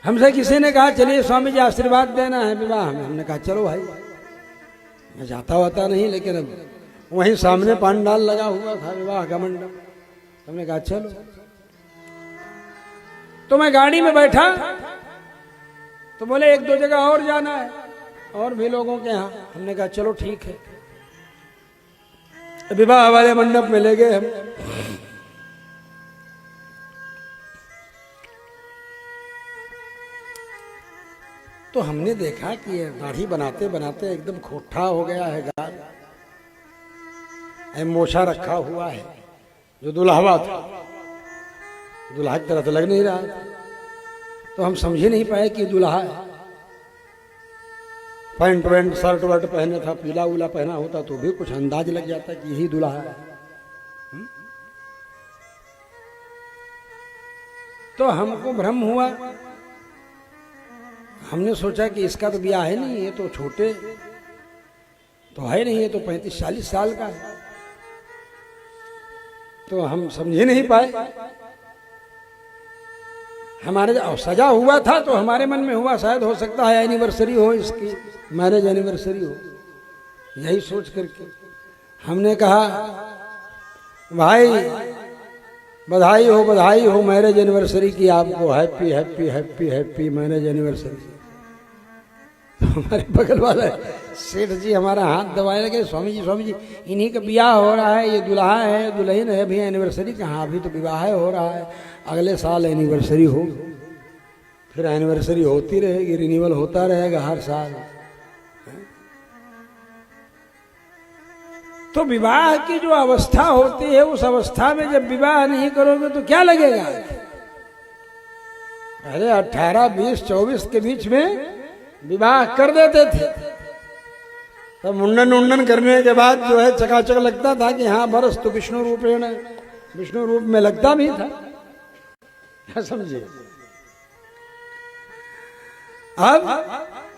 हमसे किसी ने कहा चलिए स्वामी जी आशीर्वाद देना है विवाह में। हमने कहा चलो भाई, मैं जाता होता नहीं, लेकिन अब वहीं सामने पंडाल लगा हुआ था विवाह का मंडप। हमने कहा चलो। तो मैं गाड़ी में बैठा तो बोले एक दो जगह और जाना है और भी लोगों के यहाँ। हमने कहा चलो ठीक है। विवाह वाले मंडप में ले गए हम। तो हमने देखा कि ये दाढ़ी बनाते बनाते एकदम खोखा हो गया है गाल, मोछा रखा हुआ है। जो दुल्हवा था, दुल्हा की तरह तो लग नहीं रहा था। तो हम समझ ही नहीं पाए कि दुल्हा है। पैंट वैंट शर्ट वर्ट पहने था, पीला उला पहना होता तो भी कुछ अंदाज लग जाता कि यही दुल्हा है। तो हमको भ्रम हुआ। हमने सोचा कि इसका तो ब्याह है नहीं, ये तो छोटे तो है नहीं, ये तो 35-40 साल का है। तो हम समझ नहीं पाए। हमारे सजा हुआ था तो हमारे मन में हुआ शायद हो सकता है एनिवर्सरी हो, इसकी मैरिज एनिवर्सरी हो। यही सोच करके हमने कहा भाई बधाई हो मैरिज एनिवर्सरी की आपको, happy happy happy happy marriage anniversary. तो हमारे बगल वाला सेठ जी हमारा हाथ दबाए लगे, स्वामी जी इन्हीं का ब्याह हो रहा है, ये दुल्हा है दुल्हन है, अभी एनिवर्सरी कहाँ, अभी तो विवाह हो रहा है, अगले साल एनिवर्सरी हो, फिर एनिवर्सरी होती रहेगी, रिन्यूअल होता रहेगा हर साल। तो विवाह की जो अवस्था होती है, उस अवस्था में जब विवाह नहीं करोगे तो क्या लगेगा। पहले 18, 20, 24 के बीच में विवाह कर देते थे। तब मुंडन करने के बाद जो है चकाचक लगता था कि हाँ बरस तो विष्णु रूप में लगता भी था। क्या समझिए। अब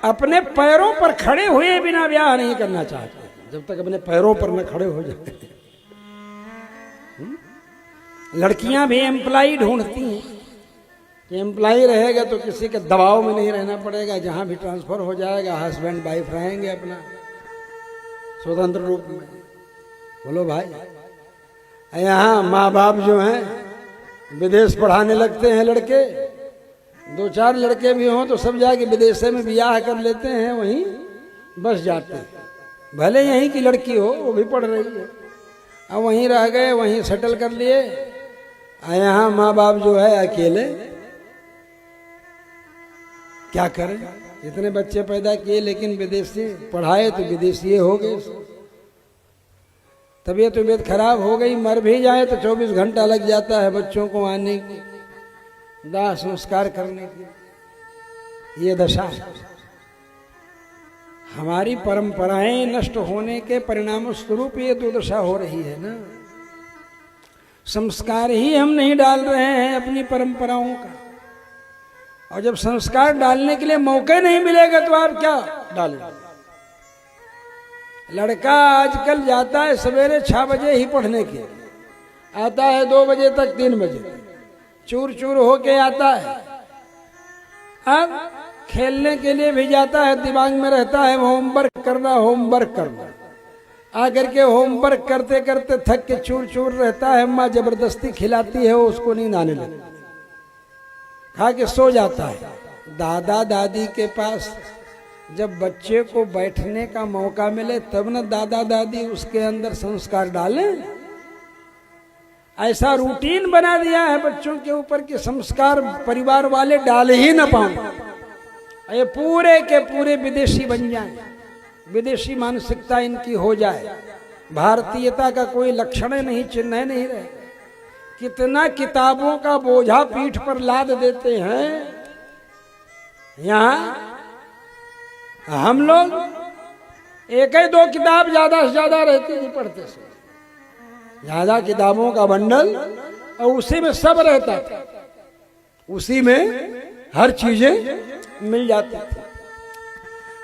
अपने पैरों पर खड़े हुए बिना ब्याह नहीं करना चाहते, जब तक अपने पैरों पर न खड़े हो जाए। लड़कियां भी एम्प्लॉय ढूंढती हैं कि एम्प्लॉय रहेगा तो किसी के दबाव में नहीं रहना पड़ेगा, जहां भी ट्रांसफर हो जाएगा हस्बैंड वाइफ रहेंगे अपना स्वतंत्र रूप में। बोलो भाई, यहाँ माँ बाप जो हैं विदेश पढ़ाने लगते हैं लड़के, 2-4 लड़के भी हों तो सब जाके विदेश में ब्याह कर लेते हैं, वहीं बस जाते हैं। भले यहीं की लड़की हो, वो भी पढ़ रही है, अब वहीं रह गए, वहीं सेटल कर लिए। यहाँ माँ बाप जो है अकेले क्या करें। इतने बच्चे पैदा किए लेकिन विदेशी पढ़ाए तो विदेशी हो गए, तबीयत खराब हो गई, मर भी जाए तो 24 घंटा लग जाता है बच्चों को आने की, दाह संस्कार करने की। ये दशा हमारी परंपराएं नष्ट होने के परिणाम स्वरूप ये दुर्दशा हो रही है ना। संस्कार ही हम नहीं डाल रहे हैं अपनी परंपराओं का, और जब संस्कार डालने के लिए मौके नहीं मिलेगा तो आप क्या डालें। लड़का आजकल जाता है सवेरे 6 बजे ही पढ़ने के, आता है 2 बजे तक, 3 बजे चूर चूर होके आता है। अब खेलने के लिए भी जाता है, दिमाग में रहता है होमवर्क करना। आकर के होमवर्क करते करते थक के चूर चूर रहता है, माँ जबरदस्ती खिलाती है, उसको नींद आने लगती, खा के सो जाता है। दादा दादी के पास जब बच्चे को बैठने का मौका मिले तब न दादा दादी उसके अंदर संस्कार डालें। ऐसा रूटीन बना दिया है बच्चों के ऊपर कि संस्कार परिवार वाले डाल ही न पाए, ये पूरे के पूरे विदेशी बन जाएं, विदेशी मानसिकता इनकी हो जाए, भारतीयता का कोई लक्षण नहीं, चिन्ह नहीं रहे। कितना किताबों का बोझा पीठ पर लाद देते हैं। यहाँ हम लोग 1-2 किताब ज्यादा से ज्यादा रहती थी पढ़ते से, ज्यादा किताबों का बंडल, और उसी में सब रहता था, उसी में हर चीजें मिल जाती थी।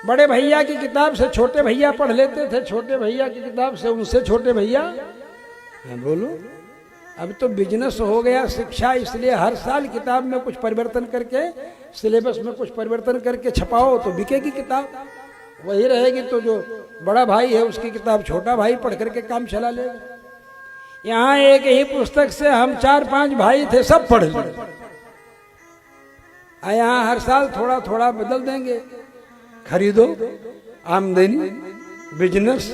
बड़े भैया की किताब से छोटे भैया पढ़ लेते थे, छोटे भैया की किताब से उनसे छोटे भैया। बोलो अब तो बिजनेस हो गया शिक्षा, इसलिए हर साल किताब में कुछ परिवर्तन करके, सिलेबस में कुछ परिवर्तन करके छपाओ तो बिकेगी किताब, वही रहेगी। तो जो बड़ा भाई है उसकी किताब छोटा भाई पढ़ करके काम चला लेगा। यहाँ एक ही पुस्तक से हम 4-5 भाई थे, सब पढ़ लिए। यहाँ हर साल थोड़ा थोड़ा बदल देंगे। खरीदो, आमदनी, बिजनेस,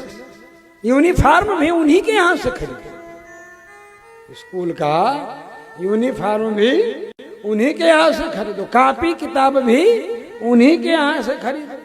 यूनिफॉर्म भी उन्हीं के यहाँ से खरीदो, स्कूल का यूनिफॉर्म भी उन्हीं के यहाँ से खरीदो, कॉपी किताब भी उन्हीं के यहाँ से खरीदो।